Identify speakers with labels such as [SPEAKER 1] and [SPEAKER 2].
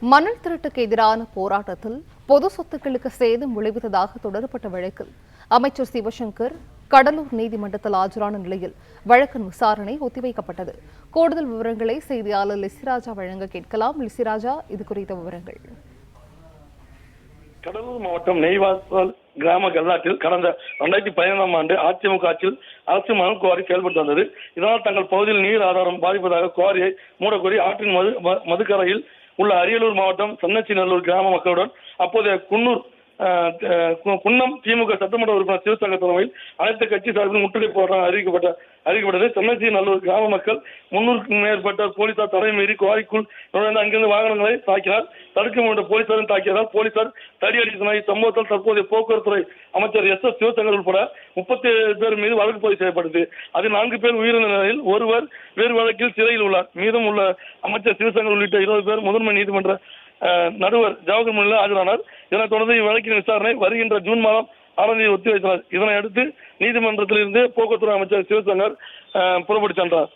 [SPEAKER 1] மணல் திருட்டுக்கு எதிரான போராட்டத்தில் பொது சொத்துக்களுக்கு சேதம் விளைவித்ததாக தொடரப்பட்ட வழக்கில் அமைச்சர் சிவசங்கர் கடலூர் நீதிமன்றத்தில் ஆஜரான நிலையில் வழக்கின் விசாரணை ஒத்திவைக்கப்பட்டது. கூடுதல் விவரங்களை செய்தியாளர் லிசிராஜா வழங்க கேட்கலாம். லிசிராஜா, இது குறித்த விவரங்கள்.
[SPEAKER 2] கடலூர் மாவட்டம் நெய்வாசல் கிராம கல்லாற்றில் கடந்த 2015ஆம் ஆண்டு அதிமுக ஆட்சியில் அரசு மணல் குவாரி செயல்பட்டு வந்தது. இதனால் தங்கள் பகுதியில் நீர் ஆதாரம் பாதிப்பதாக குவாரியை மூடக்கோரி ஆற்றின் மதுக்கரையில் உள்ள அரியலூர் மாவட்டம் சன்னச்சிநல்லூர் கிராம மக்களுடன் அப்போதைய குன்னம் திமுக சட்டமன்ற உறுப்பினர் சிவசங்கர் தலைமையில் அனைத்து கட்சி சார்பில் முற்றுகை போராட்டம் அறிவிக்கப்பட்டது. சன்னச்சிநல்லூர் கிராம மக்கள் 300க்கும் மேற்பட்ட போலீசார் தடை மீறி குவாரிக்குள் நுழைந்து அங்கிருந்து வாகனங்களை தாக்கினார். தடுக்க முயன்ற போலீசாரும் தாக்கியதால் போலீசார் தடியடி சம்பவத்தில் தற்போதைய போக்குவரத்துறை அமைச்சர் எஸ் சிவசங்கர் உட்பட 37 பேர் மீது வழக்கு பதிவு செய்யப்பட்டது. அதில் 4 பேர் உயிரிழந்த நிலையில் ஒருவர் வேறு வழக்கில் சிறையில் உள்ளார். மீதம் உள்ள அமைச்சர் சிவசங்கர் உள்ளிட்ட 20 பேர் முதன்மை நீதிமன்ற நடுவர் ஜவஹர் முன்னிலையில் ஆஜரானார். இதனைத் தொடர்ந்து இவ்வழக்கின் விசாரணை வருகின்ற ஜூன் மாதம் 6ஆம் தேதி ஒத்திவைத்தனர். இதனை அடுத்து நீதிமன்றத்தில் இருந்து போக்குவரத்து அமைச்சர் சிவசங்கர் புறப்பட்டு சென்றார்.